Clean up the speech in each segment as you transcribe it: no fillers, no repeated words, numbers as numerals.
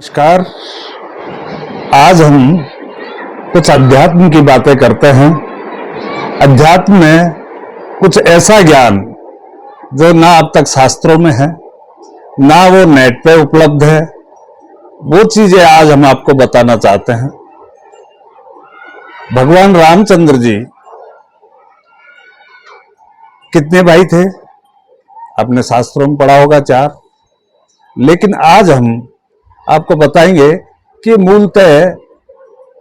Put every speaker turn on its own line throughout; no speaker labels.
नमस्कार। आज हम कुछ अध्यात्म की बातें करते हैं। अध्यात्म में कुछ ऐसा ज्ञान जो ना अब तक शास्त्रों में है, ना वो नेट पे उपलब्ध है, वो चीजें आज हम आपको बताना चाहते हैं। भगवान रामचंद्र जी कितने भाई थे? आपने शास्त्रों में पढ़ा होगा 4, लेकिन आज हम आपको बताएंगे कि मूलतः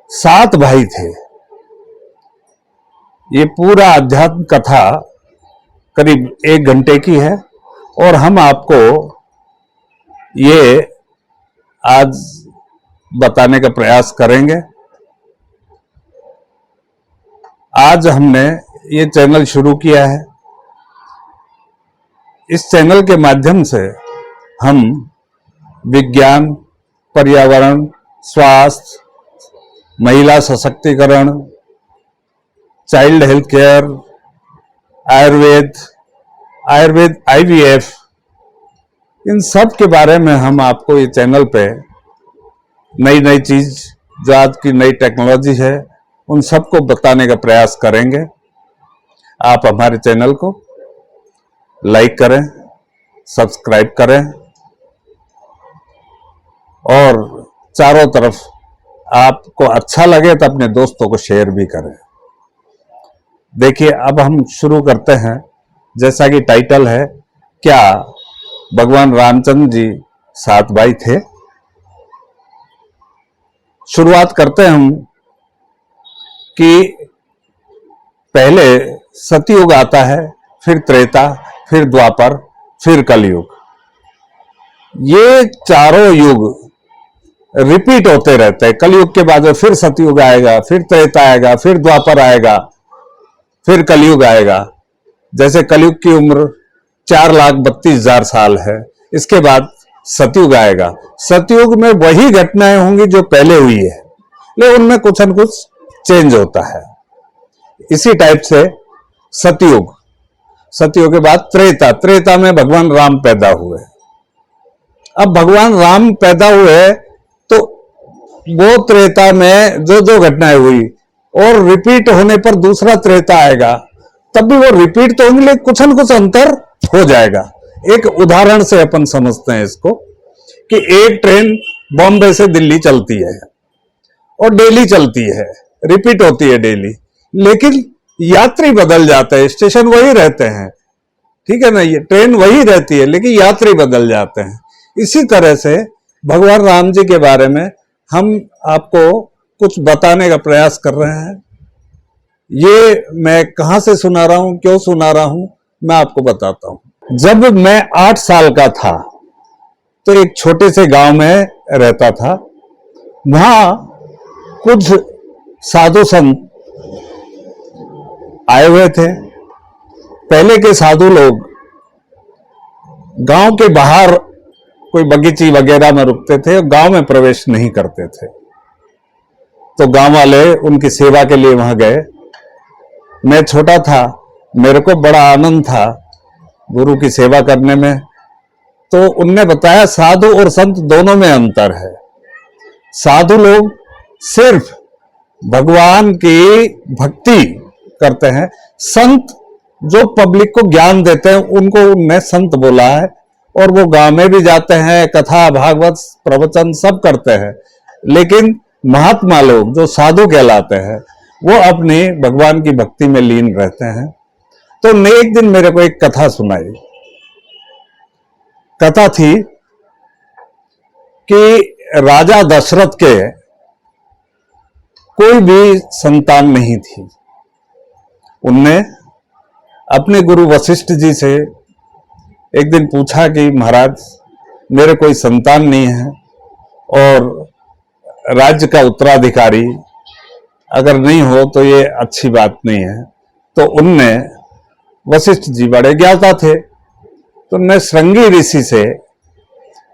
7 भाई थे। ये पूरा अध्यात्म कथा करीब 1 घंटे की है और हम आपको ये आज बताने का प्रयास करेंगे। आज हमने ये चैनल शुरू किया है। इस चैनल के माध्यम से हम विज्ञान, पर्यावरण, स्वास्थ्य, महिला सशक्तिकरण, child health care, Ayurveda, IVF, इन सब के बारे में हम आपको ये चैनल पे नई नई चीज, जो आज की नई टेक्नोलॉजी है, उन सबको बताने का प्रयास करेंगे। आप हमारे चैनल को लाइक करें, सब्सक्राइब करें और चारों तरफ आपको अच्छा लगे तो अपने दोस्तों को शेयर भी करें। देखिए, अब हम शुरू करते हैं। जैसा कि टाइटल है, क्या भगवान रामचंद्र जी 7 भाई थे? शुरुआत करते हैं हम कि पहले सतयुग आता है, फिर त्रेता, फिर द्वापर, फिर कलयुग। ये चारों युग रिपीट होते रहते हैं। कलयुग के बाद फिर सतयुग आएगा, फिर त्रेता आएगा, फिर द्वापर आएगा, फिर कलयुग आएगा। जैसे कलयुग की उम्र 4,32,000 साल है। इसके बाद सतयुग आएगा। सतयुग में वही घटनाएं होंगी जो पहले हुई है, लेकिन उनमें कुछ न कुछ चेंज होता है। इसी टाइप से सतयुग के बाद त्रेता में भगवान राम पैदा हुए। अब भगवान राम पैदा हुए तो वो त्रेता में जो जो घटनाएं हुई और रिपीट होने पर दूसरा त्रेता आएगा, तब भी वो रिपीट तो होंगे, लेकिन कुछ न कुछ अंतर हो जाएगा। एक उदाहरण से अपन समझते हैं इसको कि एक ट्रेन बॉम्बे से दिल्ली चलती है और डेली चलती है, रिपीट होती है डेली, लेकिन यात्री बदल जाते हैं, स्टेशन वही रहते हैं, ठीक है ना। ये ट्रेन वही रहती है लेकिन यात्री बदल जाते हैं। इसी तरह से भगवान राम जी के बारे में हम आपको कुछ बताने का प्रयास कर रहे हैं। ये मैं कहां से सुना रहा हूं, क्यों सुना रहा हूं, मैं आपको बताता हूं। जब मैं 8 साल का था तो एक छोटे से गांव में रहता था। वहां कुछ साधु संत आए हुए थे। पहले के साधु लोग गांव के बाहर कोई बगीची वगैरह में रुकते थे, गांव में प्रवेश नहीं करते थे। तो गांव वाले उनकी सेवा के लिए वहां गए। मैं छोटा था, मेरे को बड़ा आनंद था गुरु की सेवा करने में। तो उनने बताया साधु और संत दोनों में अंतर है। साधु लोग सिर्फ भगवान की भक्ति करते हैं। संत जो पब्लिक को ज्ञान देते हैं उनको उनने संत बोला है, और वो गांव में भी जाते हैं, कथा, भागवत, प्रवचन सब करते हैं। लेकिन महात्मा लोग जो साधु कहलाते हैं वो अपनी भगवान की भक्ति में लीन रहते हैं। तो एक दिन मेरे को एक कथा सुनाई। कथा थी कि राजा दशरथ के कोई भी संतान नहीं थी। उनने अपने गुरु वशिष्ठ जी से एक दिन पूछा कि महाराज, मेरे कोई संतान नहीं है और राज्य का उत्तराधिकारी अगर नहीं हो तो ये अच्छी बात नहीं है। तो उनने, वशिष्ठ जी बड़े ज्ञाता थे, तो उनने श्रृंगी ऋषि से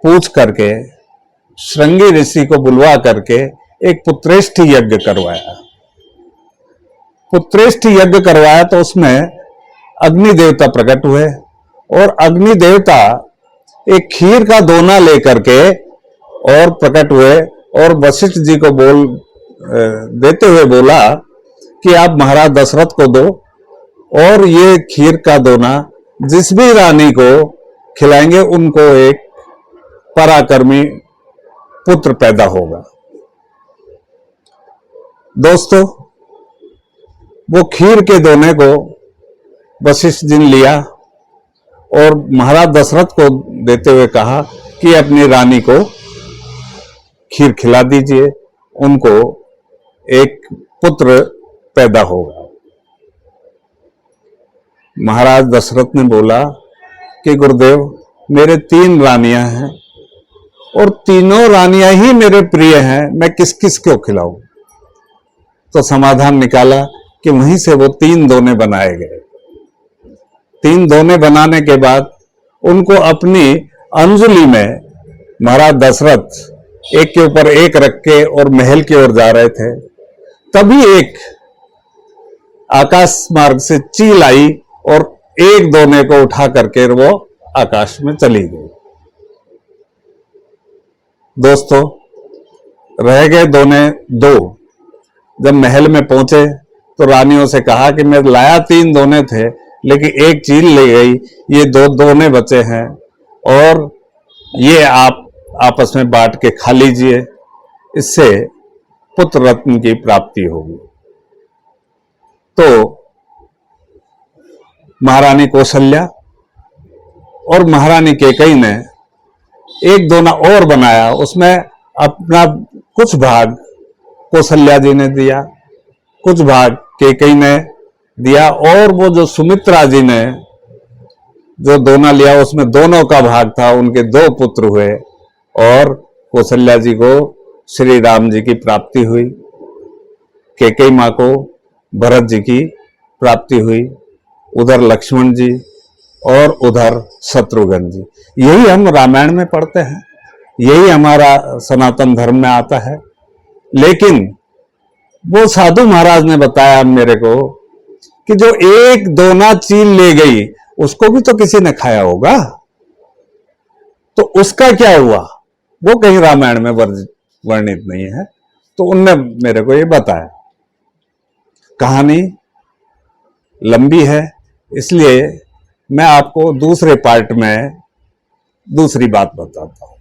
पूछ करके, श्रृंगी ऋषि को बुलवा करके एक पुत्रेष्ठ यज्ञ करवाया। पुत्रेष्ठ यज्ञ करवाया तो उसमें अग्नि देवता प्रकट हुए और अग्नि देवता एक खीर का दोना लेकर के और प्रकट हुए और वशिष्ठ जी को देते हुए बोला कि आप महाराज दशरथ को दो, और ये खीर का दोना जिस भी रानी को खिलाएंगे उनको एक पराक्रमी पुत्र पैदा होगा। दोस्तों, वो खीर के दोने को वशिष्ठ जी ने लिया और महाराज दशरथ को देते हुए कहा कि अपनी रानी को खीर खिला दीजिए, उनको एक पुत्र पैदा होगा। महाराज दशरथ ने बोला कि गुरुदेव, मेरे 3 रानियां हैं और तीनों रानियां ही मेरे प्रिय हैं, मैं किस किस को खिलाऊं। तो समाधान निकाला कि वहीं से वो 3 दोने बनाए गए। 3 दोने बनाने के बाद उनको अपनी अंजुलि में महाराज दशरथ एक के ऊपर एक रख के और महल की ओर जा रहे थे, तभी एक आकाश मार्ग से चील आई और एक दोने को उठा करके वो आकाश में चली गई। दोस्तों, रह गए दोने 2। जब महल में पहुंचे तो रानियों से कहा कि मैं लाया 3 दोने थे, लेकिन एक चील ले गई, ये 2 दोने बचे हैं और ये आप आपस में बांट के खा लीजिए, इससे पुत्र रत्न की प्राप्ति होगी। तो महारानी कौशल्या और महारानी कैकेयी ने एक दोना और बनाया, उसमें अपना कुछ भाग कौशल्या जी ने दिया, कुछ भाग कैकेयी ने दिया, और वो जो सुमित्रा जी ने जो दोना लिया उसमें दोनों का भाग था, उनके 2 पुत्र हुए और कौशल्या जी को श्री राम जी की प्राप्ति हुई, कैकेयी मां को भरत जी की प्राप्ति हुई, उधर लक्ष्मण जी और उधर शत्रुघ्न जी। यही हम रामायण में पढ़ते हैं, यही हमारा सनातन धर्म में आता है। लेकिन वो साधु महाराज ने बताया मेरे को कि जो एक दोना चील ले गई उसको भी तो किसी ने खाया होगा, तो उसका क्या हुआ वो कहीं रामायण में वर्णित नहीं है। तो उनने मेरे को ये बताया। कहानी लंबी है, इसलिए मैं आपको दूसरे पार्ट में दूसरी बात बताता हूं।